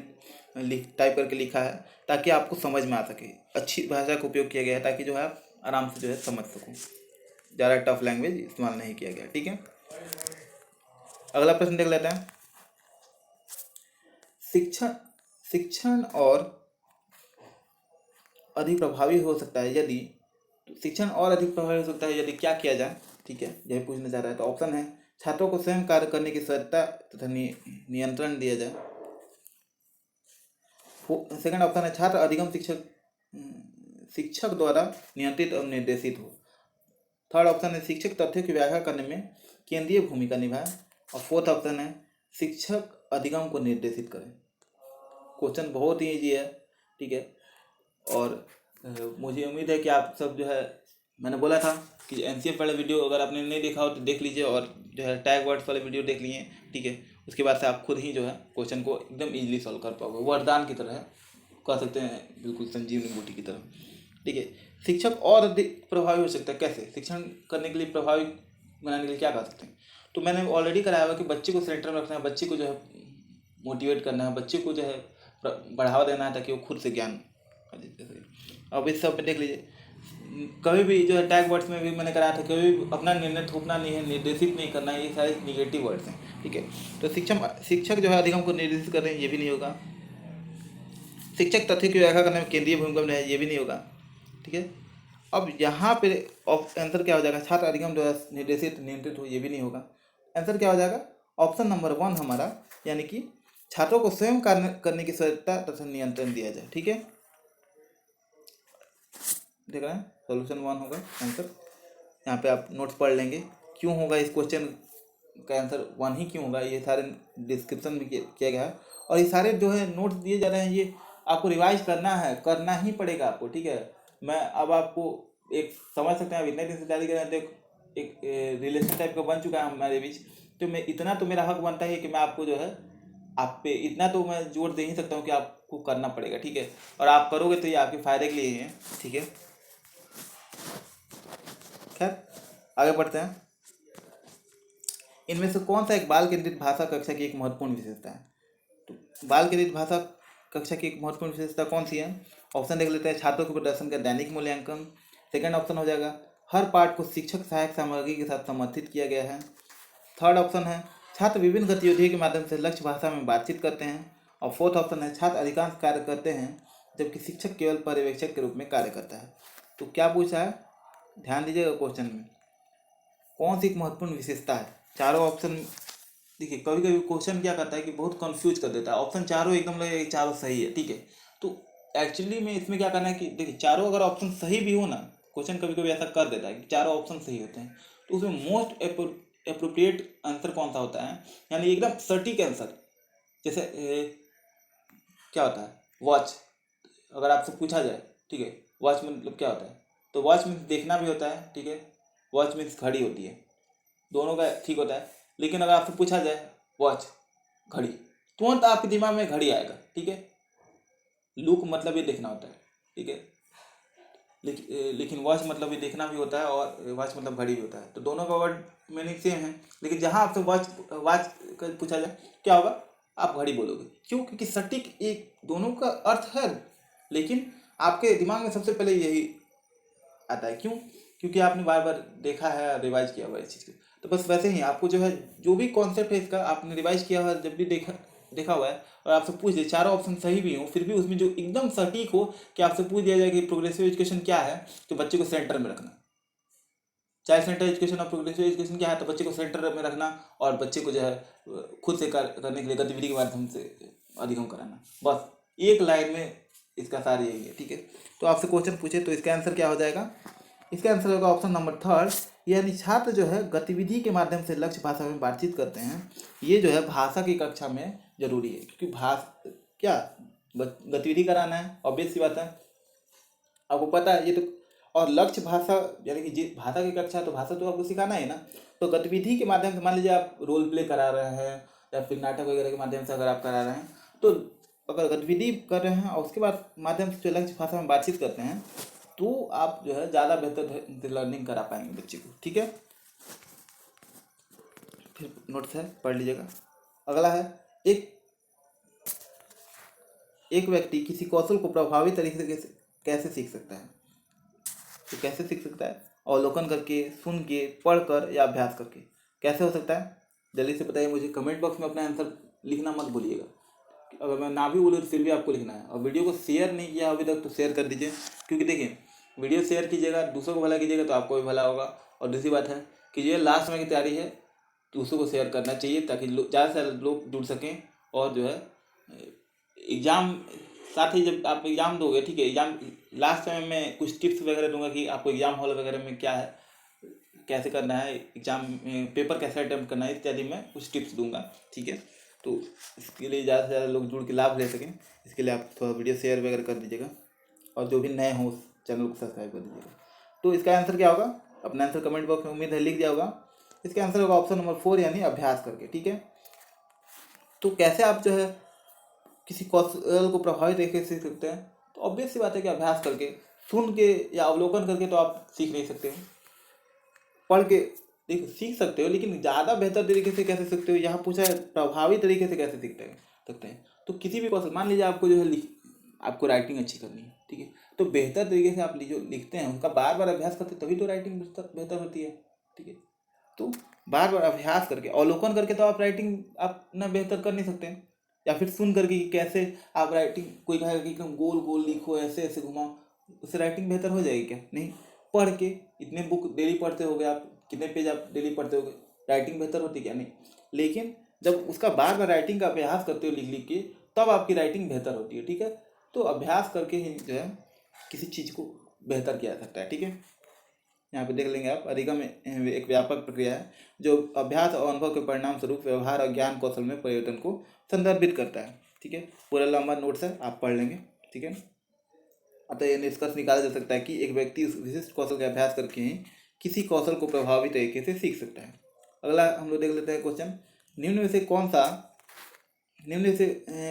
टाइप करके लिखा है ताकि आपको समझ में आ सके। अच्छी भाषा का उपयोग किया गया है ताकि जो है आप आराम से जो है समझ सको, ज़्यादा टफ लैंग्वेज इस्तेमाल नहीं किया गया। ठीक है, अगला प्रश्न देख लेते हैं। शिक्षण और अधिक प्रभावी हो सकता है यदि, शिक्षण और अधिक प्रभावी हो सकता है यदि क्या किया जाए? ठीक है, यह पूछना चाह रहा है। तो ऑप्शन है छात्रों को स्वयं कार्य करने की स्वायत्तता तथा नियंत्रण दिया जाए। सेकंड ऑप्शन है छात्र अधिगम शिक्षक द्वारा नियंत्रित और निर्देशित हो। थर्ड ऑप्शन है शिक्षक तथ्यों की व्याख्या करने में केंद्रीय भूमिका निभाए। और फोर्थ ऑप्शन है शिक्षक अधिगम को निर्देशित करें। क्वेश्चन बहुत ही ईजी है। ठीक है, और मुझे उम्मीद है कि आप सब जो है, मैंने बोला था कि एनसीएफ वाला वीडियो अगर आपने नहीं देखा हो तो देख लीजिए, और जो है टैग वर्ड्स वाले वीडियो देख लिए। ठीक है, उसके बाद से आप खुद ही जो है क्वेश्चन को एकदम इजीली सॉल्व कर पाओगे। वरदान की तरह है, कह सकते हैं, बिल्कुल संजीवनी बूटी की तरह। ठीक है, शिक्षक और अधिक प्रभावी हो सकता है कैसे? शिक्षण करने के लिए प्रभावी बनाने के लिए क्या कर सकते हैं? तो मैंने ऑलरेडी कराया हुआ कि बच्चे को सेंटर में रखना है, बच्चे को जो है मोटिवेट करना है, बच्चे को जो है बढ़ावा देना है ताकि वो खुद से ज्ञान। अब इस सब में देख लीजिए, कभी भी जो है टैग वर्ड्स में भी मैंने कराया था, कभी भी अपना निर्णय थोपना नहीं है, निर्देशित नहीं करना है, ये सारे निगेटिव वर्ड्स हैं। ठीक है, तो शिक्षक जो है अधिगम को निर्देशित कर रहे हैं, ये भी नहीं होगा। शिक्षक तथ्य की व्याख्या करने में केंद्रीय भूमिका में है, ये भी नहीं होगा। ठीक है, अब यहाँ पे आंसर क्या हो जाएगा, छात्र अधिगम द्वारा निर्देशित नियंत्रित हो, ये भी नहीं होगा। आंसर क्या हो जाएगा, ऑप्शन नंबर 1 हमारा, यानी कि छात्रों को स्वयं कार्य करने की स्वतंत्रता तथा नियंत्रण दिया जाए। ठीक है, देख रहे हैं, सोल्यूशन 1 होगा आंसर। यहाँ पे आप नोट्स पढ़ लेंगे क्यों होगा इस क्वेश्चन का आंसर 1 ही क्यों होगा, ये सारे डिस्क्रिप्शन में किया गया है। और ये सारे जो है नोट्स दिए जा रहे हैं, ये आपको रिवाइज करना है, करना ही पड़ेगा आपको। ठीक है, मैं अब आपको एक समझ सकते हैं, अब इतने दिन से तैयारी कर रहे हैं तो एक रिलेशन टाइप का बन चुका है हमारे बीच, तो मैं इतना तो मेरा हक बनता है कि मैं आपको जो है आप पे इतना तो मैं जोर दे ही सकता हूँ कि आपको करना पड़ेगा। ठीक है, और आप करोगे तो ये आपके फायदे के लिए ही है। ठीक है, खैर आगे बढ़ते हैं। इनमें से कौन सा एक बाल केंद्रित भाषा कक्षा की एक महत्वपूर्ण विशेषता है? तो बाल केंद्रित भाषा कक्षा की एक महत्वपूर्ण विशेषता कौन सी है? ऑप्शन देख लेते हैं। छात्रों के प्रदर्शन का दैनिक मूल्यांकन, सेकंड ऑप्शन हो जाएगा हर पाठ को शिक्षक सहायक सामग्री के साथ समर्थित किया गया है। थर्ड ऑप्शन है छात्र विभिन्न गतिविधियों के माध्यम से लक्ष्य भाषा में बातचीत करते हैं। और फोर्थ ऑप्शन है छात्र अधिकांश कार्य करते हैं जबकि शिक्षक केवल पर्यवेक्षक के रूप में कार्य करता है। तो क्या पूछा है, ध्यान दीजिएगा क्वेश्चन में, कौन सी एक महत्वपूर्ण विशेषता है? चारों ऑप्शन देखिए, कभी कभी क्वेश्चन क्या करता है कि बहुत कंफ्यूज कर देता है। ऑप्शन चारों एकदम लगे चारों सही है, ठीक है, तो एक्चुअली में इसमें क्या करना है कि देखिए चारों अगर ऑप्शन सही भी हो ना, क्वेश्चन कभी कभी ऐसा कर देता है कि चारों ऑप्शन सही होते हैं, तो उसमें मोस्ट अप्रोप्रिएट आंसर कौन सा होता है, यानी एकदम सटीक आंसर। जैसे क्या होता है, वॉच, अगर आपसे पूछा जाए, ठीक है, वॉच मतलब क्या होता है, तो वॉच मीन्स देखना भी होता है, ठीक है, वॉच मीन्स घड़ी होती है, दोनों का ठीक होता है। लेकिन अगर आपसे पूछा जाए वॉच घड़ी, तुरंत आपके दिमाग में घड़ी आएगा। ठीक है, लुक मतलब ये देखना होता है, ठीक है, लेकिन वॉच मतलब ये देखना भी होता है और वॉच मतलब घड़ी भी होता है, तो दोनों का वर्ड मीनिंग सेम है। लेकिन जहाँ आपसे वॉच वॉच पूछा जाए क्या होगा, आप घड़ी बोलोगे। क्यों? क्योंकि सटीक एक दोनों का अर्थ है, लेकिन आपके दिमाग में सबसे पहले यही आता है। क्यों? क्योंकि आपने बार बार देखा है, रिवाइज किया हुआ है इस चीज़ को। तो बस वैसे ही आपको जो है जो भी कॉन्सेप्ट है इसका आपने रिवाइज किया हुआ है, जब भी देखा हुआ है, और आपसे पूछ दे चारों ऑप्शन सही भी हो, फिर भी उसमें जो एकदम सटीक हो कि आपसे पूछ दिया जाए कि प्रोग्रेसिव एजुकेशन क्या है, तो बच्चे को सेंटर में रखना। चाहे सेंटर एजुकेशन और प्रोग्रेसिव एजुकेशन क्या है, तो बच्चे को सेंटर में रखना और बच्चे को जो है खुद से करने के लिए गतिविधि के माध्यम से अधिगम कराना। बस एक लाइन में इसका सार यही है। ठीक है, तो आपसे क्वेश्चन पूछे तो इसका आंसर क्या हो जाएगा? इसका आंसर होगा ऑप्शन नंबर 3, यानी छात्र जो है गतिविधि के माध्यम से लक्ष्य भाषा में बातचीत करते हैं। ये जो है भाषा की कक्षा में जरूरी है, क्योंकि क्या गतिविधि कराना है, ऑब्वियस सी बात है, आपको पता है ये तो। और लक्ष्य भाषा यानी कि जिस भाषा की कक्षा, तो भाषा तो आपको सिखाना है ना, तो गतिविधि के माध्यम से मान लीजिए आप रोल प्ले करा रहे हैं या फिर नाटक वगैरह के माध्यम से अगर आप करा रहे हैं, तो अगर गतिविधि कर रहे हैं और उसके बाद माध्यम से जो लक्ष्य भाषा में बातचीत करते हैं, तो आप जो है ज़्यादा बेहतर लर्निंग करा पाएंगे बच्चे को। ठीक है, फिर नोट्स है, पढ़ लीजिएगा। अगला है एक व्यक्ति किसी कौशल को प्रभावी तरीके से कैसे सीख सकता है? तो कैसे सीख सकता है? अवलोकन करके, सुन के, पढ़कर या अभ्यास करके। कैसे हो सकता है, जल्दी से बताइए मुझे। कमेंट बॉक्स में अपना आंसर लिखना मत भूलिएगा, अगर मैं ना भी बोलूँ तो फिर भी आपको लिखना है। और वीडियो को शेयर नहीं किया अभी तक तो शेयर कर दीजिए, क्योंकि देखिए वीडियो शेयर कीजिएगा, दूसरों को भला कीजिएगा तो आपको भी भला होगा। और दूसरी बात है कि जो लास्ट समय की तैयारी है दूसरों को शेयर करना चाहिए, ताकि ज़्यादा से ज़्यादा लोग जुड़ सकें। और जो है एग्ज़ाम, साथ ही जब आप एग्ज़ाम दोगे, ठीक है, एग्ज़ाम लास्ट समय में कुछ टिप्स वगैरह दूंगा कि आपको एग्ज़ाम हॉल वगैरह में क्या है, कैसे करना है, एग्ज़ाम में पेपर कैसे अटेम्प्ट करना है इत्यादि में कुछ टिप्स दूंगा। ठीक है, तो इसके लिए ज़्यादा से ज़्यादा लोग जुड़ के लाभ ले सकें, इसके लिए आप थोड़ा वीडियो शेयर वगैरह कर दीजिएगा, और जो भी नए हों उस चैनल को सब्सक्राइब कर दीजिएगा। तो इसका आंसर क्या होगा, अपना आंसर कमेंट बॉक्स में उम्मीद है लिख दिया होगा। इसका आंसर होगा ऑप्शन नंबर 4, यानी अभ्यास करके। ठीक है, तो कैसे आप जो है किसी कौशल को प्रभावी तरीके से सीख सकते हैं? तो ऑब्वियस सी बात है कि अभ्यास करके, सुन के या अवलोकन करके तो आप सीख नहीं सकते हो। पढ़ के देख सीख सकते हो, लेकिन ज़्यादा बेहतर तरीके से कैसे सीखते हो, यहाँ पूछा है प्रभावी तरीके से कैसे सकते हैं। तो किसी भी कौशल, मान लीजिए आपको जो है आपको राइटिंग अच्छी करनी है, ठीक है, तो बेहतर तरीके से आप जो लिखते हैं उसका बार बार अभ्यास करते तभी तो राइटिंग बेहतर होती है। ठीक है, तो बार बार अभ्यास करके, अवलोकन करके तो आप राइटिंग आप ना बेहतर कर नहीं सकते हैं। या फिर सुन करके कि कैसे आप राइटिंग, कोई कहेगा कि एकदम गोल गोल लिखो, ऐसे ऐसे घुमाओ, उससे राइटिंग बेहतर हो जाएगी क्या? नहीं। पढ़ के इतने बुक डेली पढ़ते होगे आप, कितने पेज आप डेली पढ़ते होगे, राइटिंग बेहतर होती क्या? नहीं। लेकिन जब उसका बार बार राइटिंग का अभ्यास करते हो लिख लिख के, तब आपकी राइटिंग बेहतर होती है। ठीक है, तो अभ्यास करके ही जो है किसी चीज़ को बेहतर किया जा सकता है। ठीक है, यहाँ पे देख लेंगे आप, अधिगम एक व्यापक प्रक्रिया है जो अभ्यास और अनुभव के परिणाम स्वरूप व्यवहार और ज्ञान कौशल में परिवर्तन को संदर्भित करता है। ठीक है, पूरा लंबा नोट्स है, आप पढ़ लेंगे। ठीक है, अतः यह निष्कर्ष निकाला जा सकता है कि एक व्यक्ति उस विशिष्ट कौशल का अभ्यास करके ही किसी कौशल को प्रभावी तरीके से सीख सकता है। अगला हम लोग देख लेते हैं क्वेश्चन, निम्न में से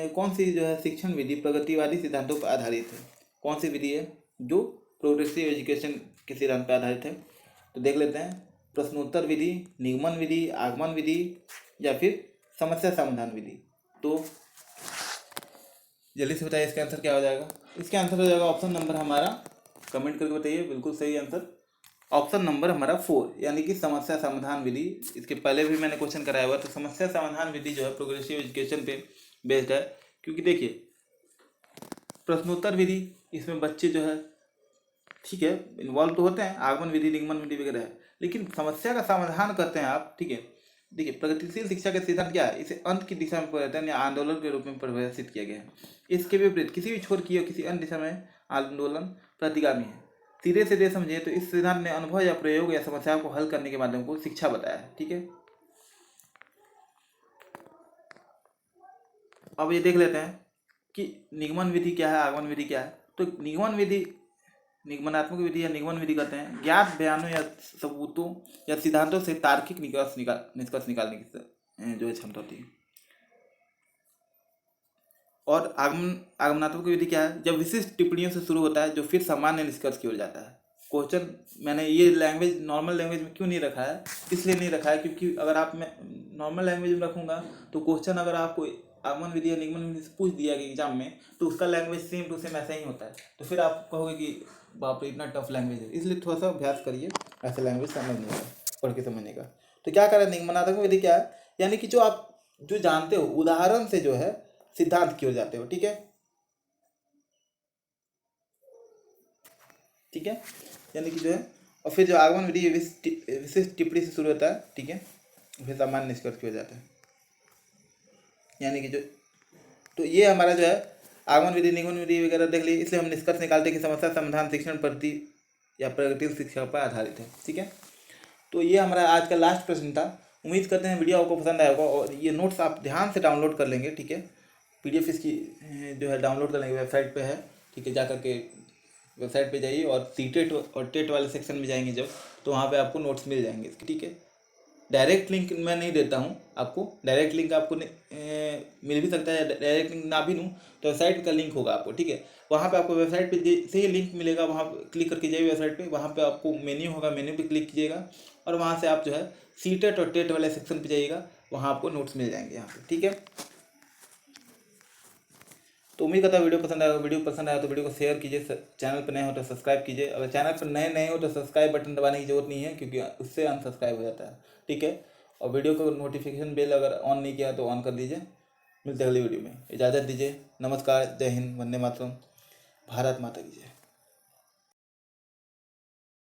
कौन सी जो है शिक्षण विधि प्रगतिवादी सिद्धांतों पर आधारित है? कौन सी विधि है जो प्रोग्रेसिव एजुकेशन के सिद्धांत पर आधारित है? तो देख लेते हैं, प्रश्नोत्तर विधि, निगमन विधि, आगमन विधि या फिर समस्या समाधान विधि। तो जल्दी से बताइए इसका आंसर क्या हो जाएगा? इसका आंसर हो जाएगा ऑप्शन नंबर हमारा, कमेंट करके बताइए, बिल्कुल सही आंसर ऑप्शन नंबर हमारा 4, यानी कि समस्या समाधान विधि। इसके पहले भी मैंने क्वेश्चन कराया हुआ, तो समस्या समाधान विधि जो है प्रोग्रेसिव एजुकेशन पे बेस्ड है। क्योंकि देखिए, प्रश्नोत्तर विधि, इसमें बच्चे जो है ठीक है इन्वॉल्व तो होते हैं, आगमन विधि, निगमन विधि वगैरह है, लेकिन समस्या का समाधान करते हैं आप। ठीक है, देखिए प्रगतिशील शिक्षा का सिद्धांत क्या है? इसे अंत की दिशा में परिवर्तन या आंदोलन के रूप में परिभाषित किया गया है। इसके विपरीत किसी भी छोर की और किसी अन्य दिशा में आंदोलन प्रतिगामी है। सीधे सीधे समझे तो इस सिद्धांत ने अनुभव या प्रयोग या समस्याओं को हल करने के माध्यम को शिक्षा बताया है। ठीक है, अब ये देख लेते हैं कि निगमन विधि क्या है, आगमन विधि क्या है। तो निगमन विधि, निगमनात्मक विधि या निगमन विधि कहते हैं ज्ञात बयानों या सबूतों या सिद्धांतों से तार्किक निष्कर्ष निकालने की जो है क्षमता होती है। और आगमनात्मक विधि क्या है? जब विशिष्ट टिप्पणियों से शुरू होता है जो फिर सामान्य निष्कर्ष की ओर जाता है। क्वेश्चन मैंने ये लैंग्वेज, नॉर्मल लैंग्वेज में क्यों नहीं रखा है? इसलिए नहीं रखा है क्योंकि अगर आप मैं नॉर्मल लैंग्वेज में रखूँगा तो क्वेश्चन अगर आपको आगमन विधि या निगमन विधि से पूछ दिया गया एग्जाम में, तो उसका लैंग्वेज सेम टू सेम ऐसा ही होता है। तो फिर आप कहोगे कि बाप रे इतना टफ लैंग्वेज है। इसलिए थोड़ा सा अभ्यास करिए ऐसे लैंग्वेज समझने का, पढ़ के समझने का। तो क्या करें, निगमनात्मक विधि क्या है? यानी कि जो आप जो जानते हो उदाहरण से जो है सिद्धांत की ओर जाते हो। ठीक है, ठीक है, यानी कि जो है, और फिर जो आगमन विधि विशिष्ट टिप्पणी से शुरू होता है। ठीक है, फिर सामान्य निष्कर्ष की ओर जाता है। यानी कि जो, तो ये हमारा जो है आगमन विधि, निगमन विधि वगैरह देख ली, इसलिए हम निष्कर्ष निकालते हैं कि समस्या समाधान शिक्षण पद्धति या प्रगतिशील शिक्षा पर आधारित है। ठीक है, तो ये हमारा आज का लास्ट प्रश्न था। उम्मीद करते हैं वीडियो आपको पसंद आया होगा और ये नोट्स आप ध्यान से डाउनलोड कर लेंगे। ठीक है, PDF इसकी जो है डाउनलोड कर लेंगे, वेबसाइट पे है। ठीक है, जा करके वेबसाइट पे जाइए और सीटेट और टेट वाले सेक्शन में जाएंगे जब, तो वहाँ पे आपको नोट्स मिल जाएंगे इसके। ठीक है, डायरेक्ट लिंक मैं नहीं देता हूँ आपको, डायरेक्ट लिंक आपको मिल भी सकता है, डायरेक्ट लिंक ना भी दूँ तो वेबसाइट का लिंक होगा आपको। ठीक है, वहाँ पे आपको वेबसाइट पे से ही लिंक मिलेगा, वहाँ क्लिक करके जाइए वेबसाइट पे, वहाँ पे आपको मेन्यू होगा, मेन्यू पे क्लिक कीजिएगा और वहाँ से आप जो है सीटेट और टेट वाले सेक्शन पे जाइएगा, वहाँ आपको नोट्स मिल जाएंगे यहाँ पे। ठीक है, तो उम्मीद करता है वीडियो पसंद आया। वीडियो पसंद आया तो वीडियो को शेयर कीजिए, चैनल पर नए हो तो सब्सक्राइब कीजिए। अगर चैनल पर नए हो तो सब्सक्राइब बटन दबाने की जरूरत नहीं है क्योंकि उससे अनसब्सक्राइब हो जाता है। ठीक है, और वीडियो को नोटिफिकेशन बेल अगर ऑन नहीं किया तो ऑन कर दीजिए। मिलते हैं अगली वीडियो में, इजाज़त दीजिए। नमस्कार, जय हिंद, वंदे मातरम, भारत माता की जय।